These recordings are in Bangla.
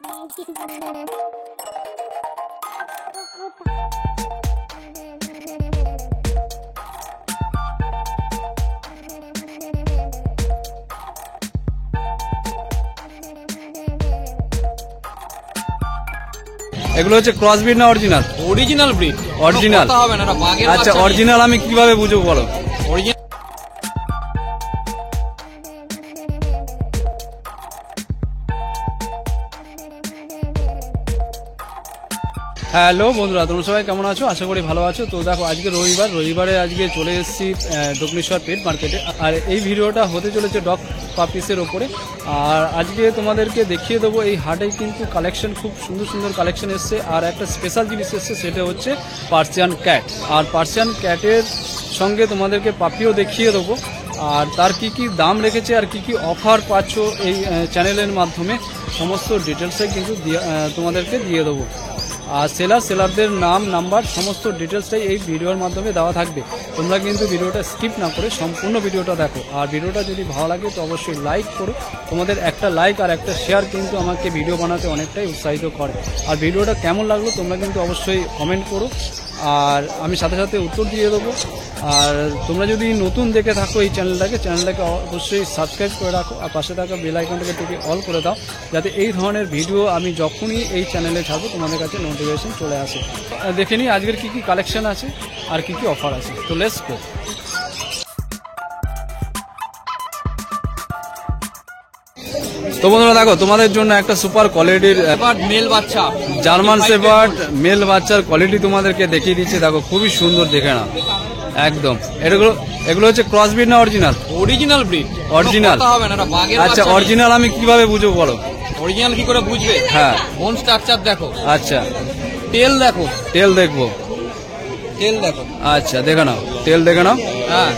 এগুলো হচ্ছে ক্রস ব্রিড না অরিজিনাল? Original breed. অরিজিনাল হবে না, আচ্ছা অরিজিনাল আমি কিভাবে বুঝবো বলো? হ্যালো বন্ধুরা, তোমরা সবাই কেমন আছো? আশা করি ভালো আছো। তো দেখো আজকে রবিবারে আজকে চলে এসেছি দক্ষিণেশ্বর পেট মার্কেটে। আর এই ভিডিওটা হতে চলেছে ডগ পাপিসের ওপরে। আর আজকে তোমাদেরকে দেখিয়ে দেবো এই হাটে কিন্তু কালেকশন, খুব সুন্দর সুন্দর কালেকশন এসছে। আর একটা স্পেশাল জিনিস এসছে, সেটা হচ্ছে পার্সিয়ান ক্যাট। আর পার্সিয়ান ক্যাটের সঙ্গে তোমাদেরকে পাপিও দেখিয়ে দেবো। আর তার কি কি দাম রেখেছে আর কি কি অফার পাচ্ছ এই চ্যানেলের মাধ্যমে, সমস্ত ডিটেলসে কিন্তু তোমাদেরকে দিয়ে দেবো। আর সেলারদের নাম, নাম্বার, সমস্ত ডিটেলসটাই এই ভিডিওর মাধ্যমে দেওয়া থাকবে। তোমরা কিন্তু ভিডিওটা স্কিপ না করে সম্পূর্ণ ভিডিওটা দেখো। আর ভিডিওটা যদি ভালো লাগে তো অবশ্যই লাইক করো। তোমাদের একটা লাইক আর একটা শেয়ার কিন্তু আমাকে ভিডিও বানাতে অনেকটাই উৎসাহিত করে। আর ভিডিওটা কেমন লাগলো তোমরা কিন্তু অবশ্যই কমেন্ট করো, আর আমি সাথে সাথে উত্তর দিয়ে দেবো। আর তোমরা যদি নতুন দেখে থাকো এই চ্যানেলটাকে অবশ্যই সাবস্ক্রাইব করে রাখো। আর পাশে থাকা বেল আইকনটাকে টিপে অল করে দাও, যাতে এই ধরনের ভিডিও আমি যখনই এই চ্যানেলে ছাড়বো তোমাদের কাছে নোটিফিকেশন চলে আসে। দেখে নিই আজকের কী কী কালেকশন আছে আর কী কী অফার আছে। তো লেটস গো। তো বন্ধুরা দেখো, তোমাদের জন্য একটা সুপার কোয়ালিটির মেল বাচ্চা, জার্মান শেপার্ড মেল বাচ্চার কোয়ালিটি তোমাদেরকে দেখিয়ে দিচ্ছে। দেখো খুবই সুন্দর, দেখে না একদম। এগুলো হচ্ছে ক্রস ব্রিড না অরিজিনাল? Original breed. অরিজিনাল হবে না, আচ্ছা অরিজিনাল আমি কিভাবে বুঝবো বলো? অরিজিনাল কি করে বুঝবে? হ্যাঁ, বোন স্ট্রাকচার দেখো। আচ্ছা টেল দেখো, টেল দেখবো। টেল দেখো, আচ্ছা দেখে নাও, টেল দেখে নাও। হ্যাঁ,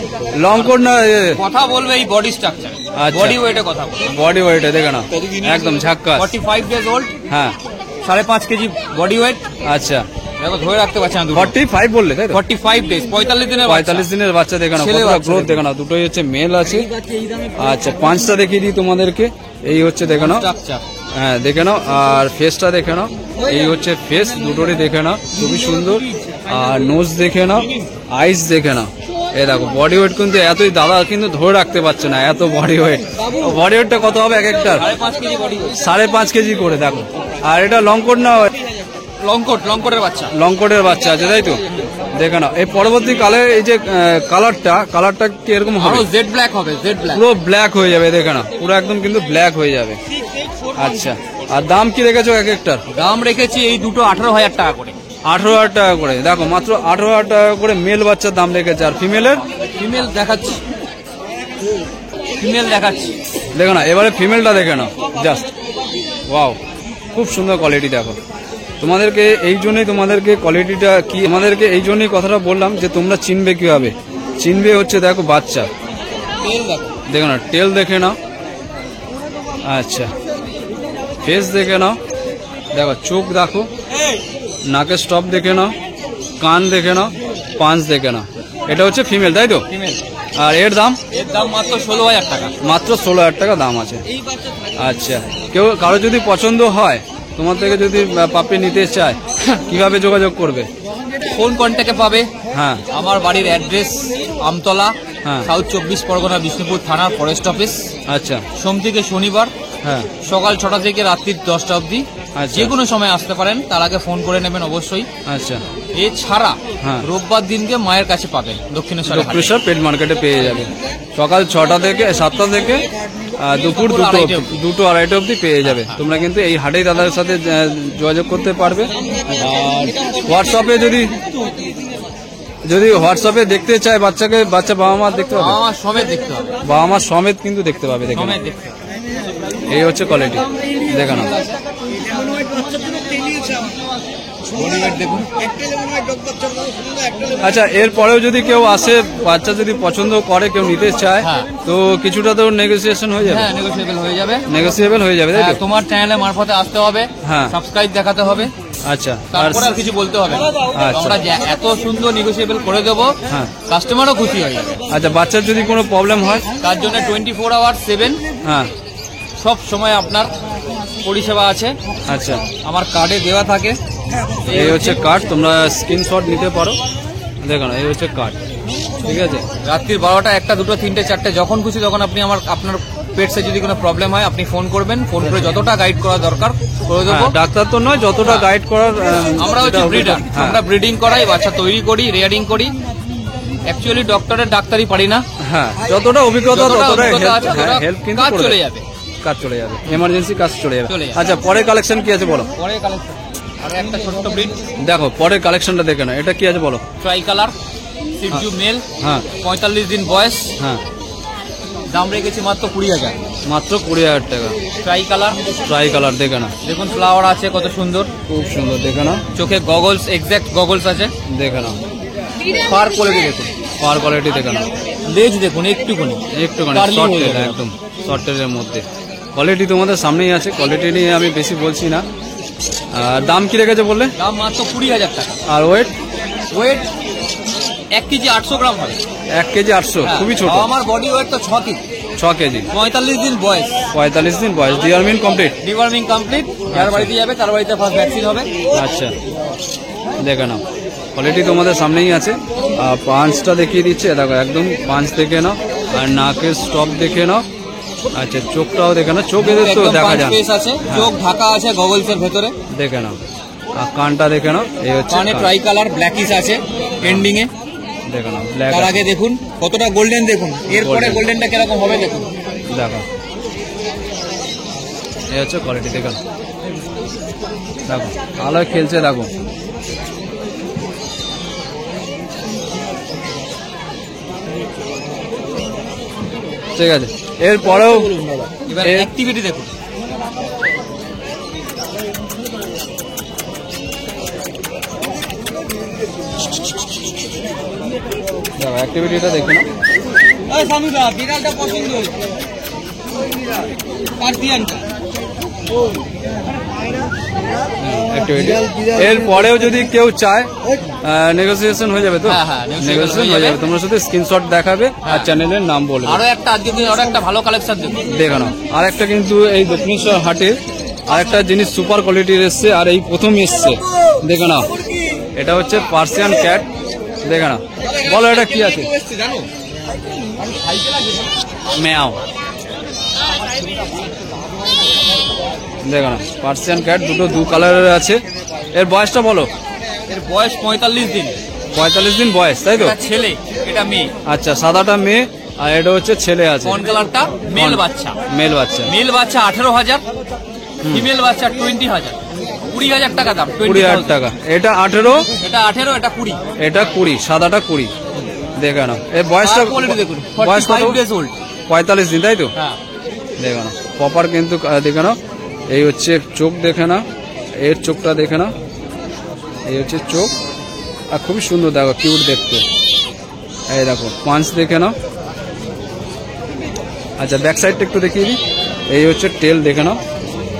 লং কোট না? কথা বলবে এই বডি স্ট্রাকচার, বডি ওয়েটে কথা বলবে। বডি ওয়েটে দেখে নাও, একদম ঝাক্কাস। 45 ডেজ ওল্ড। হ্যাঁ, 5.5 কেজি বডি ওয়েট। আচ্ছা দেখো ধরে রাখতে পারছে না। 45 বললে তাই তো? 45 ডেজ, 45 দিনের 45 দিনের বাচ্চা দেখে নাও, কতটা গ্রোথ দেখে নাও। দুটোই হচ্ছে মেল আছে। আচ্ছা পাঁচটা দেখিয়ে দিই তোমাদেরকে। এই হচ্ছে দেখে নাও, হ্যাঁ দেখে নাও। আর ফেসটা দেখে নাও, এই হচ্ছে ফেস, দুটোরই দেখে নাও, খুবই সুন্দর। আর নোজ দেখে নাও, আইস দেখে নাও। এই দেখো বডি ওয়েট কিন্তু এতই, দাদা কিন্তু ধরে রাখতে পারছে না, এত বডি ওয়েট। বডি ওয়েটটা কত হবে এক একটার? 5.5 কেজি করে। দেখো আর এটা লং কোট না? লং কোটের বাচ্চা, লং কোটের বাচ্চা আছে তাই তো? দেখে নাও। এই পরবর্তীকালে এই যে কালারটা কি এরকম হবে? জেড ব্ল্যাক হবে, জেড ব্ল্যাক, পুরো ব্ল্যাক হয়ে যাবে। দেখে নাও পুরো একদম কিন্তু ব্ল্যাক হয়ে যাবে। আচ্ছা আর দাম কি রেখেছো এক একটার? দাম রেখেছি এই দুটো 18,000 টাকা করে। 18,000 টাকা করে। দেখো মাত্র 18,000 টাকা করে মেল বাচ্চার দাম রেখেছে। আর ফিমেল দেখাচ্ছি, দেখো না, এবারে ফিমেলটা দেখে নাও, জাস্ট ওয়াও, খুব সুন্দর কোয়ালিটি। দেখো তোমাদেরকে এই কোয়ালিটিটা কি, আমাদেরকে এই জন্যই কথাটা বললাম যে তোমরা চিনবে কিভাবে। চিনবে হচ্ছে দেখো বাচ্চা, দেখো না, টেল দেখে নাও। আচ্ছা ফেস দেখে নাও, দেখো চোখ দেখো, নাকের স্টপ দেখে নাও, কান দেখে নাও, পাঁচ দেখে নাও। এটা হচ্ছে ফিমেল তাই তো? আর এর দাম মাত্র 16,000 টাকা। মাত্র 16,000 টাকা দাম আছে। আচ্ছা কারো যদি পছন্দ হয়, তোমার থেকে যদি পাপি নিতে চায়, কিভাবে যোগাযোগ করবে? ফোন কন্ট্যাক্টে পাবে। হ্যাঁ, আমার বাড়ির অ্যাড্রেস আমতলা, হ্যাঁ, সাউথ 24 পরগনা, বিষ্ণুপুর থানা, ফরেস্ট অফিস। আচ্ছা সোম থেকে শনিবার, হ্যাঁ, সকাল 6টা থেকে রাত্রি 10টা অবধি। আচ্ছা, যে কোনো সময় আসতে পারেন, তার আগে ফোন করে নেবেন অবশ্যই। আচ্ছা এছাড়া হ্যাঁ, রোববার দিনকে মায়ের কাছে পাবেন দক্ষিণেশ্বর পেট মার্কেটে পেয়ে যাবে। সকাল 6টা থেকে 7টা থেকে দুপুর 2টো 2:30 অবধি পেয়ে যাবে। তোমরা কিন্তু এই হাটেই দাদার সাথে যোগাযোগ করতে পারবে। আর হোয়াটসঅ্যাপে যদি হোয়াটসঅ্যাপে দেখতে চায় বাচ্চাকে, বাচ্চা বাবা মা দেখতে পাবে, বাবা মা সমেত কিন্তু দেখতে পাবে। দেখে এই হচ্ছে কোয়ালিটি, দেখে নাও। আচ্ছা এরপরেও যদি কেউ আসে, বাচ্চা যদি পছন্দ করে, কেউ নিতে চায়, তো কিছুটা তো নেগোসিয়েশন হয়ে যাবে? নেগোসিয়েবল হয়ে যাবে। তোমার চ্যানেলের মারফতে আসতে হবে, হ্যাঁ, সাবস্ক্রাইব দেখাতে হবে। আচ্ছা তারপরে আর কিছু বলতে হবে। আমরা এত সুন্দর নেগোসিয়েবল করে দেবো, হ্যাঁ, কাস্টমারও খুশি হয়ে যাবে। আচ্ছা বাচ্চার যদি কোনো প্রবলেম হয়, তার জন্য 24 আওয়ার 7, হ্যাঁ, সব সময় আপনার পরিষেবা আছে, আচ্ছা, আমার কার্ডে দেওয়া থাকে। এই হচ্ছে কার্ড, তোমরা স্ক্রিনশট নিতে পারো। দেখো না, এই হচ্ছে কার্ড, ঠিক আছে। রাত্রির 12টা, 1টা, 2টো, 3টে, 4টে যখন খুশি তখন আপনি আপনার পেটসে যদি কোনো প্রবলেম হয় আপনি ফোন করবেন, ফোন করে যতটা গাইড করা দরকার করে দেবো। ডাক্তার তো নয়, যতটা গাইড করার। আমরা হচ্ছে ব্রিডার, আমরা ব্রিডিং করাই, বাচ্চা তৈরি করি, রেয়ারিং করি। অ্যাকচুয়ালি ডক্টরের ডাক্তারি পারি না। হ্যাঁ, যতটা অভিজ্ঞতা ততটা হেল্প কিন্তু কাজ চলে যাবে, কাজ চলে যাবে, এমার্জেন্সি কাজ চলে যাবে। চলে যাবে। আচ্ছা, পরের কালেকশন কি আছে বলো? পরে কালেকশন আর একটা ছোট্ট ব্রিড দেখো, পরের কালেকশনটা দেখে না, এটা কি আছে বলো? ট্রাই কালার সিটজু মেল, হ্যাঁ 45 দিন বয়স, হ্যাঁ, দাম রেখেছি মাত্র 20,000। মাত্র 20,000 টাকা। ট্রাই কালার, ট্রাই কালার দেখে না, দেখুন ফ্লাওয়ার আছে কত সুন্দর, খুব সুন্দর দেখে না। চোখে গগলস, এক্সাক্ট গগলস আছে, দেখে না, ফার কোয়ালিটি দেখুন, পাওয়ার কোয়ালিটি দেখে না, লেজ দেখুন একটুখানি, একটুখানি Curly শর্ট হয়ে টেল, যাবে। একদম শর্ট টেলের মধ্যে। কোয়ালিটি তোমাদের সামনেই আছে, কোয়ালিটি নিয়ে আমি বেশি বলছি না। আর দাম কি রেখেছে বললে? দাম মাত্র 20,000 টাকা। আর ওয়েট? ওয়েট 1 কেজি 800 গ্রাম হবে। 1 কেজি 800, খুবই ছোট। আমার বডি ওয়েট তো 6 কেজি, 6 কেজি, 45 দিন বয়স, 45 দিন বয়স, ডিওয়ার্মিং কমপ্লিট। Deworming complete. যার বাড়িতে যাবে তার বাড়িতে ফার্স্ট ভ্যাকসিন হবে। আচ্ছা, দেখে নাও, কোয়ালিটি তোমাদের সামনেই আছে। আর পাঁচটা দেখিয়ে দিচ্ছে, দেখো একদম পাঁচ দেখে নাও। আর নাকের স্টপ দেখে নাও। আচ্ছা, চোখটাও দেখে নাও, চোখ এদের তো একদম দেখা পাঁচ যায়, পিস আছে, চোখ ঢাকা আছে গগলসের ভেতরে। দেখে নাও। আর কানটা দেখে নাও, এই হচ্ছে কানে কান। ট্রাই কালার ব্ল্যাকিশ আছে এন্ডিং এ। দেখে নাও, ব্ল্যাক তার আগে দেখুন কতটা গোল্ডেন, দেখুন এরপরে Golden। গোল্ডেনটা কিরকম হবে দেখুন। দেখো, এই হচ্ছে কোয়ালিটি দেখে নাও। দেখো আলোয় খেলছে, দেখো ঠিক আছে। এরপরেও এবার অ্যাক্টিভিটি দেখুন, দেখো অ্যাক্টিভিটিটা দেখে নাও। বিড়ালটা পছন্দ হয়েছে, পার্সিয়ানটা। অ্যাক্টিভিটি এরপরেও যদি কেউ চায় নেগোসিয়েশন হয়ে যাবে তো? হ্যাঁ, হ্যাঁ, negotiation নেগোসিয়েশন হয়ে হয়ে যাবে। যাবে, তোমার সাথে স্ক্রিনশট দেখাবে আর হ্যাঁ। চ্যানেলের নাম বলবে। আরো একটা আজকে দিন আরো একটা ভালো কালেকশন দেখুন। দেখে নাও, আর একটা কিন্তু এই দক্ষিণেশ্বর হাটে আরেকটা জিনিস সুপার কোয়ালিটির এসছে, আর এই প্রথম এসছে। দেখে নাও, এটা হচ্ছে পার্সিয়ান ক্যাট। দেখে নাও, বলো এটা কি আছে? জানো ম্যাও। দেখো না, পার্সিয়ান ক্যাট দুটো দু কালারের আছে। এর বয়সটা বলো? এর বয়স 45 দিন। 45 দিন বয়স, তাই তো? এটা ছেলে, এটা মেয়ে। আচ্ছা, সাদাটা মেয়ে আর এটা হচ্ছে ছেলে আছে। কোন কালারটা? মেল বাচ্চা। মেল বাচ্চা। মেল বাচ্চা 18,000, ফিমেল বাচ্চা 20,000। 20,000 টাকা দাম। 20,000 টাকা। এটা 18, এটা 18, এটা 20। এটা 20, সাদাটা 20। দেখে নাও, এর বয়সটা কোয়ালিটি দেখুন, বয়স কত? 45 ডেজ ওল্ড। 45 দিন, তাই তো? হ্যাঁ, দেখে নাও, প্রপার কিন্তু দেখে নাও। এই হচ্ছে চোখ দেখে নাও, এর চোখটা দেখে নাও, এই হচ্ছে চোখ। আর খুবই সুন্দর, দেখো কিউট দেখতে। এই দেখো পাঁচ দেখে নাও। আচ্ছা, ব্যাক সাইডটা একটু দেখিয়ে দিই। এই হচ্ছে টেল দেখে নাও,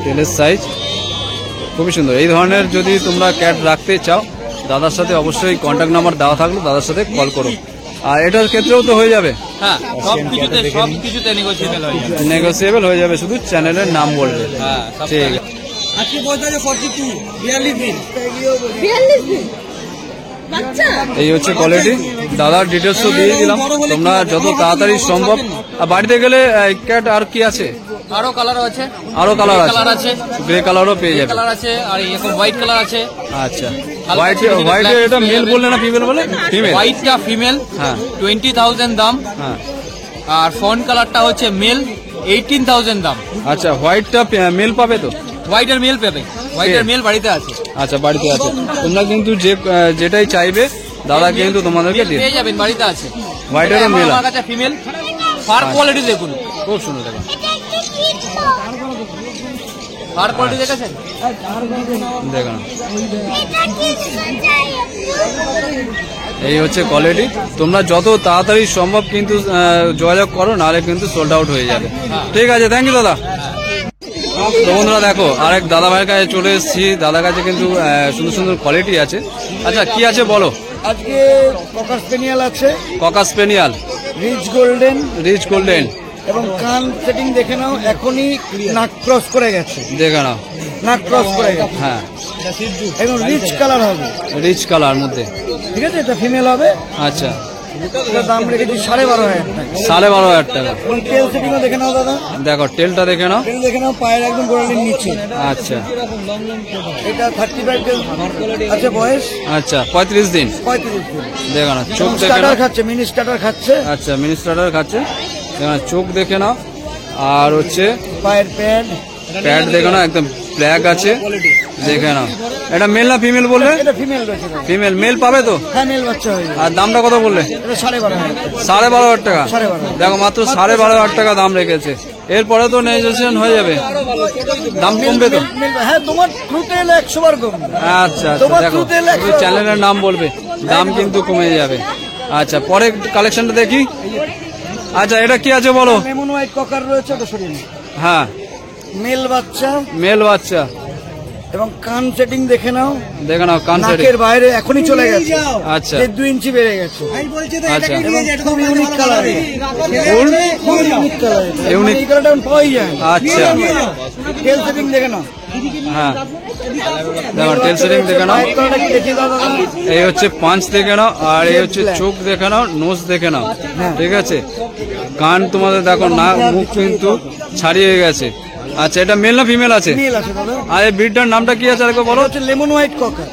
টেলের সাইজ খুবই সুন্দর। এই ধরনের যদি তোমরা ক্যাট রাখতে চাও, দাদার সাথে অবশ্যই কন্ট্যাক্ট নাম্বার দেওয়া থাকলো, দাদার সাথে কল করো। আর এটার ক্ষেত্রেও তো হয়ে যাবে, হ্যাঁ, সবকিছুতে নেগোশিয়েবল হয়ে যাবে। নেগোসিয়েবল হয়ে যাবে, শুধু চ্যানেলের নাম বলবে। হ্যাঁ, ঠিক আছে। আজকে বয়স আছে 42, 42 দিন। 42 দিন বাচ্চা। এই হচ্ছে কোয়ালিটি। দাদার ডিটেলসও দিয়ে দিলাম, তোমরা যত তাড়াতাড়ি সম্ভব। আর বাড়িতে গেলে ক্যাট আর কি আছে? আরো কালার আছে, আরো কালার কালার আছে, আছে, গ্রে কালারও পেয়ে যাবে। কালার আছে, আর এরকম হোয়াইট কালার আছে। আচ্ছা, হোয়াইট এটা মেল বললে না ফিমেল বলে? ফিমেল। হোয়াইটটা ফিমেল, হ্যাঁ 20,000 দাম। হ্যাঁ। আর ফন কালারটা হচ্ছে মেল, 18,000 দাম। আচ্ছা, হোয়াইটটা মেল পাবে তো? হোয়াইটের মেল পাবে, হোয়াইটের মেল বাড়িতে আছে। আচ্ছা, বাড়িতে আছে। তোমরা কিন্তু যেটাই চাইবে দাদা কিন্তু তোমাদেরকে দিয়ে পেয়ে যাবেন, বাড়িতে আছে। হোয়াইটেরও মেল আমার কাছে ফিমেল। ফার কোয়ালিটি দেখুন, খুব সুন্দর। দেখো ফার কোয়ালিটি দেখেছেন? দেখো না, এই হচ্ছে কোয়ালিটি। তোমরা যত তাড়াতাড়ি সম্ভব কিন্তু যোগাযোগ করো, নাহলে কিন্তু সোল্ড আউট হয়ে যাবে। ঠিক আছে, থ্যাংক ইউ দাদা। তো বন্ধুরা দেখো, আরেক দাদা ভাইয়ের কাছে চলে এসেছি। দাদার কাছে কিন্তু সুন্দর সুন্দর কোয়ালিটি আছে। আচ্ছা, কি আছে বলো? আজকে ককার স্পেনিয়াল আছে, cocker spaniel, rich golden, rich golden, এবং কান সেটিং দেখে নাও, এখনই নাক ক্রস করে গেছে, দেখে নাও। নাক ক্রস করে গেছে, হ্যাঁ, এবং রিচ কালার হবে, রিচ কালার মধ্যে। ঠিক আছে, এটা ফিমেল হবে। আচ্ছা, এটার দাম রেখেছি 12,500 টাকা। 12,500 টাকা। এবং টেল সেটিংও দেখে নাও দাদা, দেখো টেলটা দেখে নাও। টেল দেখে নাও, পায়ের একদম গোড়ালির নিচে। আচ্ছা এটা 35 ডেজ আছে বয়স। আচ্ছা, 35 দিন। 35 দিন। দেখো না, চোখ দেখে স্টার্টার নাও। খাচ্ছে, মিনি স্টার্টার খাচ্ছে। আচ্ছা, মিনি স্টার্টার খাচ্ছে। দেখো না, চোখ দেখে নাও। আর হচ্ছে পায়ের প্যাড, প্যাড দেখো না, একদম ব্ল্যাক আছে, দেখে নাও। এটা মেল না ফিমেল বললে? এটা ফিমেল রয়েছে দাদা। ফিমেল, মেল পাবে তো? হ্যাঁ, মেল বাচ্চা হয়ে যাবে। আর দামটা কত বললে? এটা 12,500 টাকা। 12,500 টাকা। 12,500। দেখো, মাত্র 12,500 টাকা দাম রেখেছে। এরপরে তো নেগোসিয়েশন হয়ে যাবে, দাম কমবে তো? হ্যাঁ, তোমার থ্রুতে এলে 100 বার কমবে। আচ্ছা, তোমার দেখো, through তে এলে শুধু চ্যানেলের নাম বলবে, দাম কিন্তু কমে যাবে। আচ্ছা, পরে কালেকশনটা দেখি। আচ্ছা, এটা কি আছে বলো? লেমন হোয়াইট ককার রয়েছে, ওটা সরিয়ে নিন। হ্যাঁ, মেল বাচ্চা মেল বাচ্চা। এবং কান সেটিং দেখে নাও, দেখে নাও, কান সেটিং। নাকের বাইরে এখনই চলে গেছে। আচ্ছা, 2 ইঞ্চি বেড়ে গেছে। আচ্ছা, এবং খুব ইউনিক কালার, ফুল খুব ইউনিক কালার, Unique। এই কালারটা এখন পাওয়াই যায় না। আচ্ছা, টেল সেটিং দেখে নাও, হ্যাঁ, দেখো টেল সেটিং দেখে নাও। পায়ের তলাটা কি দেখিয়ে দাও দাদা। এই হচ্ছে পাঁচ দেখে নাও, আর এই হচ্ছে চোখ দেখে নাও, নোজ দেখে নাও। ঠিক আছে, কান তোমাদের দেখো, না মুখ কিন্তু ছাড়িয়ে গেছে। আচ্ছা, এটা মেল না ফিমেল আছে? মেল আছে দাদা। আর এই ব্রিডটার নামটা কি আছে আরেকবার বলো? হচ্ছে lemon white ককার,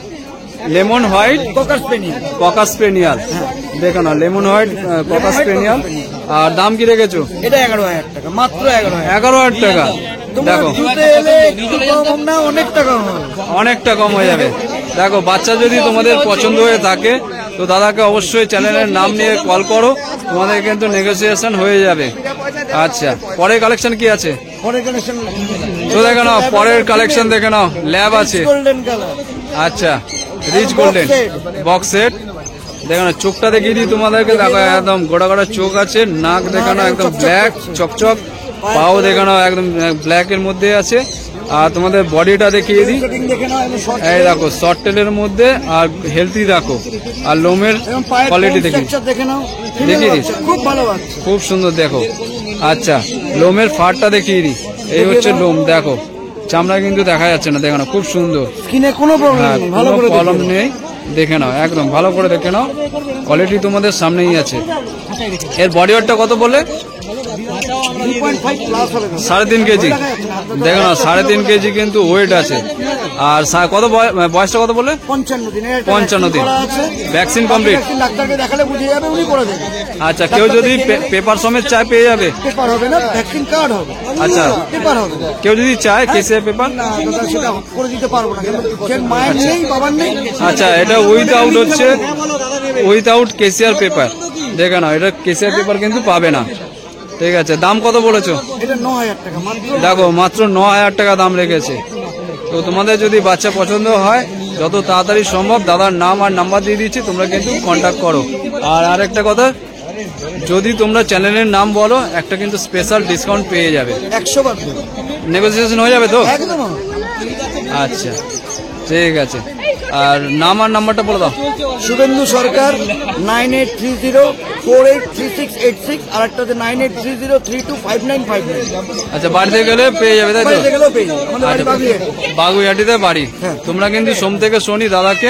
lemon white ককার স্পেনিয়াল। Caucus স্পেনিয়াল। দেখো না, লেমন হোয়াইট ককাস স্পেনিয়াল। আর দাম কি রেখেছো? এটা 11,000 টাকা, মাত্র 11,000। 11,000 টাকা। তোমার দেখো, থ্রুতে এলে একটু কম না, অনেকটা কম হবে। অনেকটা কম হয়ে যাবে। দেখো, বাচ্চা যদি তোমাদের পছন্দ হয়ে থাকে তো দাদাকে অবশ্যই চ্যানেলের নাম নিয়ে কল করো, তোমাদের কিন্তু নেগোসিয়েশন হয়ে যাবে। আচ্ছা, পরের কালেকশন কি আছে? পরের কালেকশন তো দেখে নাও, পরের কালেকশন দেখে নাও, ল্যাব আছে। Golden colour. আচ্ছা, রিচ গোল্ডেন বক্স সেট। দেখো না, চোখটা দেখিয়ে দিই তোমাদেরকে। দেখো, একদম গোড়া গোড়া চোখ আছে, নাক দেখানো একদম ব্ল্যাক চকচক, পাও দেখানো একদম ব্ল্যাক এর মধ্যে আছে। আর তোমাদের বডিটা দেখিয়ে দিই। সেটিং দেখে নাও, এবং শর্ট এই দেখো, শর্ট টেলের মধ্যে, আর হেলথি দেখো, আর লোমের এবং পায়ের কোয়ালিটি দেখি, স্ট্রাকচার দেখে নাও। দেখিয়ে দিচ্ছি। খুব ভালো বাচ্চা। খুব সুন্দর দেখো। আচ্ছা, লোমের ফাড়টা দেখিয়ে দিই। এই হচ্ছে লোম, দেখো, চামড়া কিন্তু দেখা যাচ্ছে না, দেখো না, খুব সুন্দর। স্কিনে কোনো প্রবলেম হ্যাঁ, নেই, ভালো কোনো করে প্রবলেম নেই, দেখে নাও, একদম ভালো করে দেখে নাও। কোয়ালিটি তোমাদের সামনেই আছে। এর বডি ওয়েটটা কত বললে? 2.5 প্লাস হবে দাদা। 3.5 কেজি। দেখো না, 3.5 কেজি কিন্তু ওয়েট আছে। আর কত বয়সটা কত বললে? 55 দিন। 55 দিন। Vaccine complete. ডাক্তারকে দেখালে বুঝে যাবে, উনি করে দেবেন। আচ্ছা, কেউ যদি পেপার সমেত চায় পেয়ে যাবে? পেপার হবে না, ভ্যাকসিন কার্ড হবে। আচ্ছা, পেপার হবে না। কেউ যদি চায় কেসিআর পেপার? না দাদা, সেটা করে দিতে পারবো না, কিন্তু যে মায়ের নেই, বাবার নেই। আচ্ছা, এটা উইথআউট হচ্ছে, উইথআউট কেসিআর পেপার। দেখে নাও, এটা কেসিআর পেপার কিন্তু পাবে না। ঠিক আছে, দাম কত বলেছো? এটা 9,000 টাকা মাত্র। দেখো, মাত্র 9,000 টাকা দাম রেখেছে। তো তোমাদের যদি বাচ্চা পছন্দ হয়, যত তাড়াতাড়ি সম্ভব দাদার নাম আর নাম্বার দিয়ে দিচ্ছি, তোমরা কিন্তু কন্ট্যাক্ট করো। আর আরেকটা কথা, যদি তোমরা চ্যানেলের নাম বলো, একটা কিন্তু স্পেশাল ডিসকাউন্ট পেয়ে যাবে। 100 বার দেবো। নেগোসিয়েশন হয়ে যাবে তো? একদম। আচ্ছা, ঠিক আছে। আর নাম আর নাম্বারটা বলে দাও। শুভেন্দু সরকার, 9830483686, আর একটা হচ্ছে 9830325959। আচ্ছা, বাড়িতে গেলে পেয়ে যাবে, তাই তো? বাড়িতে গেলেও পেয়ে যাবে। আমাদের বাড়ি বাগুইহাটি। বাগুইহাটিতে বাড়ি। তোমরা কিন্তু সোম থেকে শনি দাদাকে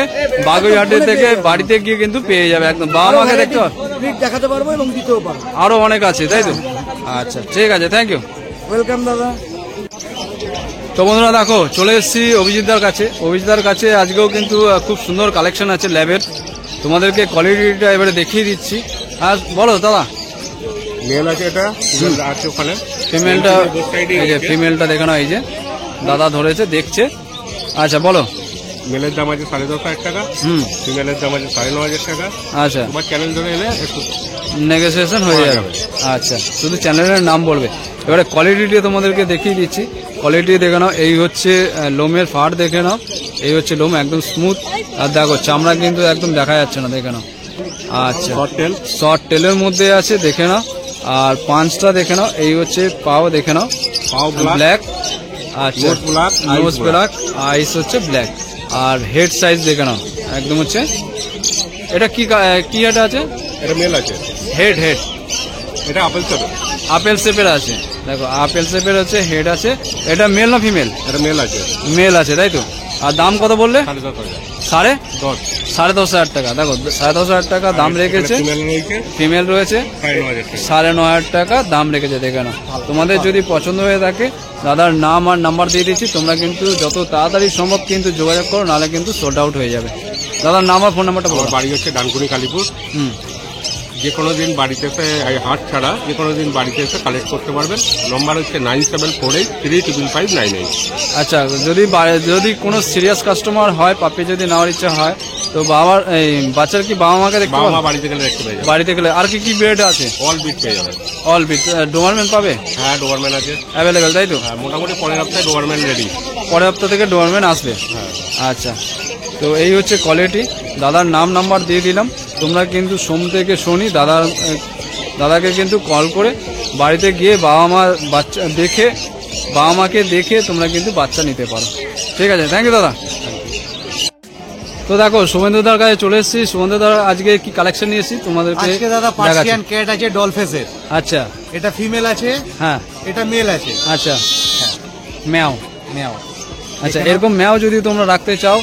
বাগুইহাটি থেকে বাড়িতে গিয়ে কিন্তু পেয়ে যাবে, একদম বাবা মাকে দেখতে হবে। প্রিন্ট দেখাতে পারবো এবং দিতেও পারবো। আরো অনেক আছে, তাই তো? আচ্ছা, ঠিক আছে, থ্যাংক ইউ। ওয়েলকাম দাদা। তো বন্ধুরা, দেখো, চলে এসেছি অভিজিৎদার কাছে। অভিজিৎদার কাছে আজকেও কিন্তু খুব সুন্দর কালেকশন আছে ল্যাবের। তোমাদেরকে কোয়ালিটিটা এবারে দেখিয়ে দিচ্ছি। আর বলো দাদা। মেল আছে, এটা আছে ওখানে। ফিমেলটা, এই যে ফিমেলটা দেখো না, এই যে দাদা ধরেছে, দেখছে। আচ্ছা, বলো। মেলের দাম আছে 10,500 টাকা, ফিমেলের দাম আছে 9,500 টাকা। আচ্ছা, তোমার চ্যানেল ধরে এলে একটু নেগোসিয়েশন হয়ে যাবে। আচ্ছা, শুধু চ্যানেলের নাম বলবে। এবারে কোয়ালিটিটা তোমাদেরকে দেখিয়ে দিচ্ছি। কোয়ালিটি দেখে নাও, এই হচ্ছে লোমের ফাড় দেখে নাও, এই হচ্ছে লোম একদম স্মুথ। আর দেখো, চামড়া কিন্তু একদম দেখা যাচ্ছে না, দেখে নাও। আচ্ছা, শর্ট টেল। শর্ট টেলের মধ্যে আছে, দেখে নাও। আর পাঁচটা দেখে নাও, এই হচ্ছে পাও দেখে নাও, পাও ব্ল্যাক। আচ্ছা, Nose black, nose eyes black, eyes হচ্ছে ব্ল্যাক। আর হেড সাইজ দেখে নাও, একদম হচ্ছে। এটা কি কি এটা আছে? এটা মেল আছে। হেড হেড এটা আপেল চাদর, আপেল শেপের আছে, দেখো আপেল শেপের হচ্ছে, হেড আছে। এটা মেল না ফিমেল? এটা মেল আছে, মেল আছে তাই তো। আর দাম কত বললে? 10,500, 10.5 10, 10,500 টাকা। দেখো 10,500 টাকা দাম রেখেছে। ফিমেল রয়েছে ফিমেল রয়েছে 9,500 টাকা। 9,500 টাকা দাম রেখেছে, দেখে না। তোমাদের যদি পছন্দ হয়ে থাকে দাদার নাম আর নাম্বার দিয়ে দিচ্ছি, তোমরা কিন্তু যত তাড়াতাড়ি সম্ভব কিন্তু যোগাযোগ করো, নাহলে কিন্তু সোল্ড আউট হয়ে যাবে। দাদার নাম আর ফোন নাম্বারটা বলো। আমার বাড়ি হচ্ছে ডানকুনি কালীপুর। হুম, যে কোনো দিন বাড়িতে এসে, এই হাট ছাড়া যে কোনো দিন বাড়িতে এসে কালেক্ট করতে পারবেন। নম্বর হচ্ছে 9748355599। আচ্ছা, যদি কোনো সিরিয়াস কাস্টমার হয়, পাপি যদি নেওয়ার ইচ্ছা হয়, তো এই বাচ্চার কি বাবা মাকে দেখতে বাবা মা পাবে? বাড়িতে গেলে দেখতে পেয়ে যাবেন। বাড়িতে গেলে আর কি কি ব্রেড আছে? অল বিট পেয়ে যাবেন। অল বিট ডোমারম্যান পাবে হ্যাঁ, ডোবারম্যান আছে অ্যাভেলেবেল তাই তো? হ্যাঁ, মোটামুটি পরের হপ্তাহে ডোবারম্যান রেডি। পরের হপ্তাহ থেকে ডোমারম্যান আসবে। হ্যাঁ, আচ্ছা, তো এই হচ্ছে কোয়ালিটি। দাদার নাম নাম্বার দিয়ে দিলাম। তোমরা কিন্তু সোম থেকে শনি দাদাকে কিন্তু কল করে বাড়িতে গিয়ে বাবা মাকে দেখে তোমরা কিন্তু বাচ্চা নিতে পারো। ঠিক আছে, থ্যাংক ইউ দাদা। তো দেখো শুভেন্দুদার কাছে চলে এসেছি। শুভেন্দুদার আজকে কি কালেকশন নিয়ে এসেছি তোমাদেরকে আজকে দাদা দেখাচ্ছি। পার্সিয়ান ক্যাট আছে ডলফেসের, আচ্ছা এটা ফিমেল আছে, হ্যাঁ, এটা মেল আছে। আচ্ছা ম্যাও। মেয়াও। আচ্ছা, এরকম ম্যাও যদি তোমরা রাখতে চাও,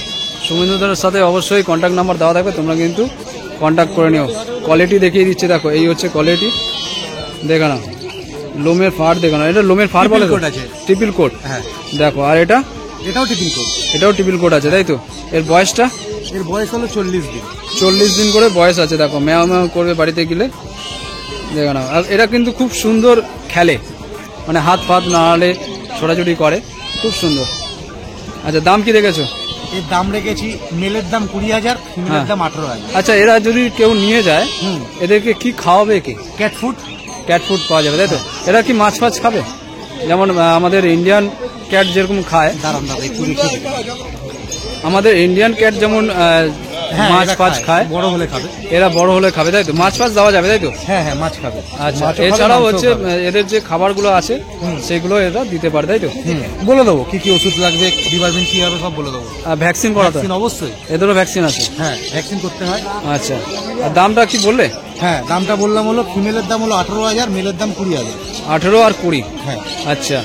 শুভেন্দুদার সাথে অবশ্যই কন্ট্যাক্ট নাম্বার দেওয়া থাকবে, তোমরা কিন্তু কন্ট্যাক্ট করে নিও। কোয়ালিটি দেখিয়ে দিচ্ছে, দেখো এই হচ্ছে কোয়ালিটি, দেখো না, লোমের ফাড় দেখো না, এটা লোমের ফাড় বলে Triple coat আছে। Triple coat. হ্যাঁ, দেখো, আর এটাও টিপিং কোড। ট্রিপল কোট আছে তাই তো। এর বয়সটা এর বয়স হলো 40 দিন। 40 দিন করে বয়স আছে। দেখো ম্যাও ম্যাও করবে বাড়িতে গেলে, দেখো না। আর এটা কিন্তু খুব সুন্দর খেলে, মানে হাত ফাত নাড়ালে ছোটাছুটি করে, খুব সুন্দর। আচ্ছা, দাম কি রেখেছো? এর দাম রেখেছি, মেলের দাম 20,000, ফিমেলের হ্যাঁ। দাম 18,000। আচ্ছা, এরা যদি কেউ নিয়ে যায়, এদেরকে কি খাওয়াবে কি? Cat food. ক্যাট ফুড পাওয়া যাবে তাই তো? এরা কি মাছ ফাছ খাবে? যেমন আমাদের ইন্ডিয়ান ক্যাট যেরকম খায়, দাঁড়ান দাদা একটু রেখে দিন। আমাদের ইন্ডিয়ান ক্যাট যেমন হ্যাঁ, মাছ এরা ফাছ খায়, বড় হলে খাবে। এরা বড় হলে খাবে তাই তো? মাছ ফাছ দেওয়া যাবে তাই তো? হ্যাঁ হ্যাঁ, মাছ খাবে। আচ্ছা, মাছও খাবে, এছাড়াও মাংসও হচ্ছে খাবে। এদের যে খাবারগুলো আছে সেগুলো এরা দিতে পারে তাই তো? বলে দেবো কি কি ওষুধ লাগবে, ডিপার্টমেন্ট কি হবে সব বলে দেবো। ভ্যাকসিন করাতে ভ্যাকসিন অবশ্যই। এদেরও ভ্যাকসিন আছে? হ্যাঁ, ভ্যাকসিন করতে হয়। আচ্ছা, আর দামটা কি বললে? হ্যাঁ, দামটা বললাম হলো, ফিমেলের দাম হলো 18,000, মেলের দাম 20,000। 18 আর 20। হ্যাঁ, আচ্ছা,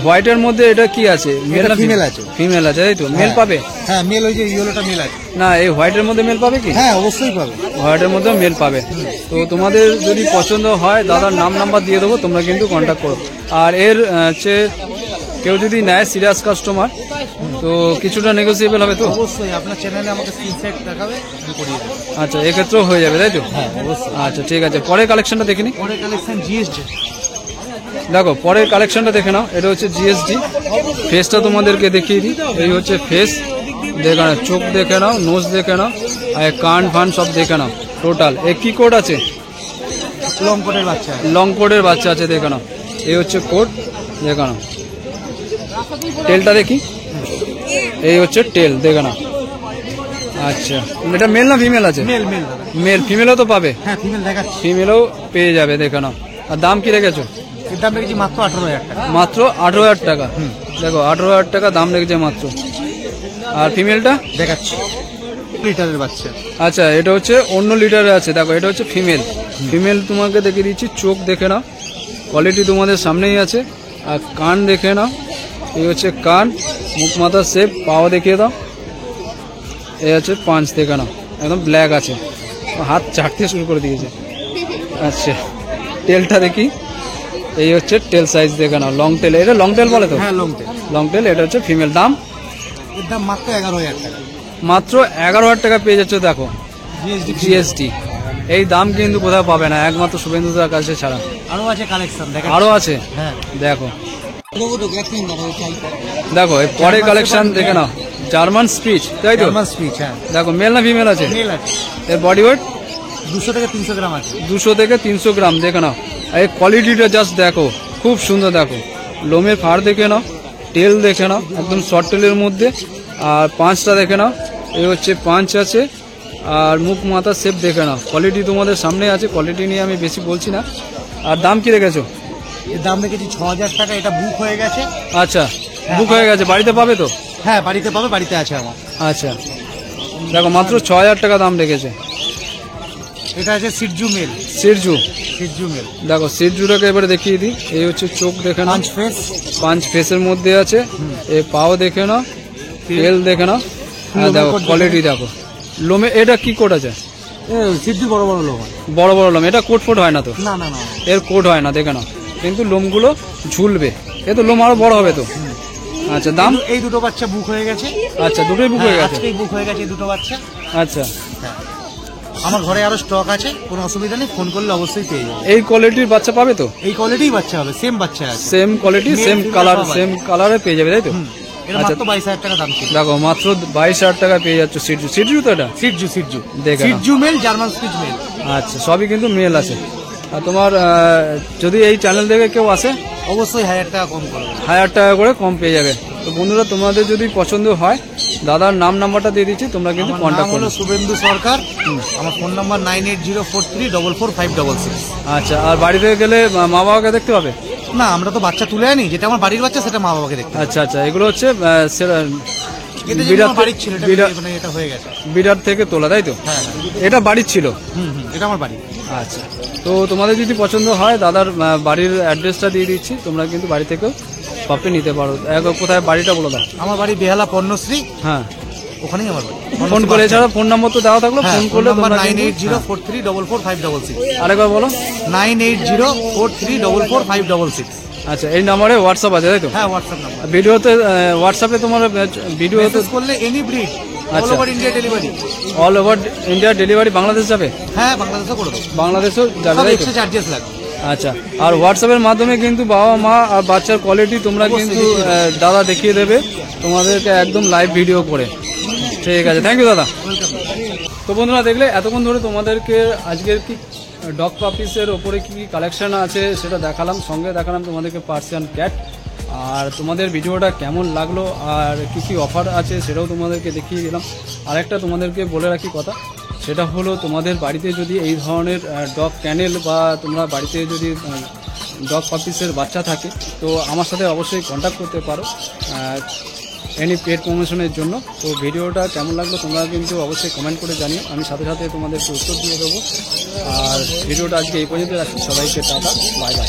হোয়াইটের মধ্যে এটা কি আছে? মেল না female আছে। ফিমেল আছে তাই তো? মেল হ্যাঁ। পাবে হ্যাঁ, মেল ওই যে ইয়েলোটা মেল আছে। না? এই হোয়াইটের মধ্যে মেল পাবে কি? হ্যাঁ, অবশ্যই পাবে। হোয়াইটের মধ্যে মেল পাবে। তো তোমাদের যদি পছন্দ হয়, দাদার নাম নাম্বার দিয়ে দেবো, তোমরা কিন্তু কন্ট্যাক্ট করো। আর এর হচ্ছে কেউ যদি নেয় সিরিয়াস কাস্টমার, তো কিছুটা নেগোসিয়েবল হবে তো? অবশ্যই আপনার চ্যানেলে আমাকে স্ক্রিনশট দেখাবে, আমি করিয়ে দেবো। আচ্ছা, এক্ষেত্রেও হয়ে যাবে তাই তো? হ্যাঁ, অবশ্যই। আচ্ছা, ঠিক আছে। পরের কালেকশনটা দেখে নি। পরে কালেকশন জিএসটি। দেখো পরের কালেকশনটা দেখে নাও। এটা হচ্ছে জিএসডি। ফেসটা তোমাদেরকে দেখিয়ে দিই। এই হচ্ছে ফেস, দেখে নাও, চোখ দেখে নাও, নোজ দেখে নাও, আর কান ফান সব দেখে নাও। টোটাল কি কোড আছে? লং কোটের বাচ্চা। লং কোডের বাচ্চা আছে, দেখে নাও। এই হচ্ছে কোড, দেখে নাও। টেলটা দেখি, এই হচ্ছে টেল, দেখে নাও। আচ্ছা, এটা মেল না ফিমেল আছে? মেল মেল দাদা। মেল, ফিমেলও তো পাবে? হ্যাঁ, ফিমেল দেখাচ্ছি। ফিমেলও পেয়ে যাবে, দেখে নাও। আর দাম কি রেখেছো? এর দাম রেখেছি মাত্র 18,000 টাকা। মাত্র 18,000 টাকা। দেখো 18,000 টাকা দাম রেখেছে মাত্র। আর ফিমেলটা দেখাচ্ছি, লিটারের বাচ্চা। আচ্ছা, এটা হচ্ছে অন্য লিটারে আছে। দেখো এটা হচ্ছে ফিমেল। ফিমেল তোমাকে দেখিয়ে দিচ্ছি, চোখ দেখে নাও, কোয়ালিটি তোমাদের সামনেই আছে। আর কান দেখে নাও, এই হচ্ছে কান, মুখ মাথার শেপ, পাও দেখিয়ে দাও। এই হচ্ছে পাঁচ, দেখে নাও, একদম ব্ল্যাক আছে, হাত চাটতে শুরু করে দিয়েছে। আচ্ছা, টেলটা দেখি, এই হচ্ছে টেল সাইজ, দেখে নাও, লং টেল। এটা লং টেল বলে তো? হ্যাঁ, লং টেল। Long tail. এটা হচ্ছে ফিমেল। দাম? এর দাম মাত্র 11,000 টাকা। মাত্র 11,000 টাকা পেয়ে যাচ্ছে। দেখো জিএসটি। এই দাম কিন্তু কোথাও পাবে না, একমাত্র শুভেন্দুদার কাছে ছাড়া। আরো আছে কালেকশন, দেখা আরো আছে, হ্যাঁ। দেখো। দেখো এর পরের কালেকশন দেখে নাও। জার্মান স্পিচ তাই তো? German speech. হ্যাঁ, দেখো মেল না ফিমেল আছে? মেল আছে। এর বডি ওয়েট 200 থেকে 300 গ্রাম আছে। 200 থেকে 300 গ্রাম, দেখে নাও। আর এই কোয়ালিটিটা জাস্ট দেখো, খুব সুন্দর। দেখো লোমের ফাড় দেখে নাও, টেল দেখে নাও, একদম শর্ট টেলের মধ্যে। আর পাঁচটা দেখে নাও, এই হচ্ছে পাঁচ আছে। আর মুখ মাথা শেপ দেখে নাও, কোয়ালিটি তোমাদের সামনে আছে। কোয়ালিটি নিয়ে আমি বেশি বলছি না। আর দাম কি রেখেছো? এর দাম রেখেছি 6,000 টাকা। এটা বুক হয়ে গেছে। আচ্ছা, বুক হয়ে গেছে, বাড়িতে পাবে তো? হ্যাঁ, বাড়িতে পাবে, বাড়িতে আছে আমার। আচ্ছা, দেখো মাত্র 6,000 টাকা দাম রেখেছে। এটা আছে সিটজু মেল। সিরজু, সিজু মেল দেখো সিটজুটাকে এবারে দেখিয়ে দিই। এই হচ্ছে চোখ দেখে নাও, পাঁচ ফেস, পাঁচ ফেসের মধ্যে আছে। এই পাও দেখে নাও, তেল দেখে নাও, আর দেখো কোয়ালিটি দেখো। লোমে এটা কি কোট আছে? সিজু বড় বড় লোক বড় বড় লোম, এটা কোট ফোট হয় না তো? না না না এর কোট হয় না, দেখে নাও। কিন্তু লোমগুলো ঝুলবে, এ তো লোম আরো বড় হবে তো। আচ্ছা দাম? এই দুটো বাচ্চা বুক হয়ে গেছে। আচ্ছা দুটোই বুক হয়ে গেছে? আজকেই বুক হয়ে গেছে দুটো বাচ্চা। আচ্ছা আমার ঘরে আরো স্টক আছে, কোনো অসুবিধা নেই, ফোন করলে অবশ্যই পেয়ে যাবে। এই কোয়ালিটির বাচ্চা পাবে তো? এই কোয়ালিটির বাচ্চা হবে, সেম বাচ্চা আছে, same quality same colour, same কালারে পেয়ে যাবে, তাই তো? এটা আচ্ছা মাত্র 22,000 টাকা দাম ছিল। দেখো মাত্র 22,000 টাকা পেয়ে যাচ্ছ সিটজু। সিটজু তো এটা? সিজু সিজু দেখে নাও। সিজু মেল, জার্মান স্পিচ মেল। আচ্ছা সবই কিন্তু মেল আছে। আর তোমার যদি এই চ্যানেল থেকে কেউ আসে অবশ্যই 1000 টাকা কম করবে। 1000 টাকা করে কম পেয়ে যাবে। তো বন্ধুরা তোমাদের যদি পছন্দ হয়, দাদার নাম্বারটা দিয়ে দিচ্ছি, তোমরা কিন্তু আমার নাম কন্ট্যাক্ট হলো করো। শুভেন্দু সরকার, আমার ফোন নাম্বার 9804344566। আচ্ছা আর বাড়িতে গেলে মা বাবাকে দেখতে পাবে? না, আমরা তো বাচ্চা তুলে আনি, যেটা আমার বাড়ির বাচ্চা সেটা মা বাবাকে দেখতে হবে। আচ্ছা আচ্ছা এগুলো হচ্ছে এটা যেটা বিরাট আমার বাড়ির ছিল, এটা বিরাট- মানে এটা হয়ে গেছে। বিরাট থেকে তোলা, তাই তো? হ্যাঁ এটা বাড়ির ছিল? এটা আমার বাড়ি। আচ্ছা তো তোমাদের যদি পছন্দ হয়, দাদার বাড়ির অ্যাড্রেসটা দিয়ে দিচ্ছি, তোমরা কিন্তু বাড়ি থেকেও পাপে নিতে পারো। কোথায় বাড়িটা বলে দাও। আমার বাড়ি বেহালা পণ্যশ্রী, হ্যাঁ ওখানেই আমার বাড়ি। ফোন করে, এছাড়া ফোন নাম্বার তো দেওয়া থাকলো, ফোন করলে নাম্বার তোমরা কিন্তু- 9804344566। আরেকবার বলো। 9804344566। আচ্ছা এই নাম্বারে হোয়াটসঅ্যাপ আছে, তাই তো? হ্যাঁ, হোয়াটসঅ্যাপ নাম্বার। ভিডিওতে হোয়াটসঅ্যাপে তোমার ভিডিওতে মেসেজ করলে এনি ব্রিড, অল আচ্ছা। Over India delivery. All over India delivery, Bangladesh যাবে? হ্যাঁ, বাংলাদেশে করে দেবো। বাংলাদেশও যাবে, সব তাই তো? এক্সট্রা চার্জেস লাগবে। আচ্ছা আর হোয়াটসঅ্যাপের মাধ্যমে কিন্তু বাবা মা আর বাচ্চার কোয়ালিটি তোমরা কিন্তু দাদা দেখিয়ে দেবে তোমাদেরকে একদম লাইভ ভিডিও করে। ঠিক আছে, থ্যাংক ইউ দাদা। তো বন্ধুরা দেখলে এতক্ষণ ধরে তোমাদেরকে আজকের কি ডগ পাপিসের ওপরে কি কি কালেকশন আছে সেটা দেখালাম, সঙ্গে দেখালাম তোমাদেরকে পার্সিয়ান ক্যাট। আর তোমাদের ভিডিওটা কেমন লাগলো আর কি কি অফার আছে সেটাও তোমাদেরকে দেখিয়ে দিলাম। আরেকটা তোমাদেরকে বলে রাখি কথা, সেটা হলো তোমাদের বাড়িতে যদি এই ধরনের ডগ ক্যানেল বা তোমরা বাড়িতে যদি ডগ পাপিসের বাচ্চা থাকে, তো আমার সাথে অবশ্যই কন্ট্যাক্ট করতে পারো এনি পেট প্রমোশনের জন্য। তো ভিডিওটা কেমন লাগলো তোমরা কিন্তু অবশ্যই কমেন্ট করে জানিও, আমি সাথে সাথে তোমাদেরকে উত্তর দিয়ে দেবো। আর ভিডিওটা আজকে এই পর্যন্ত রাখছি, সবাইকে টাটা, বাই বাই।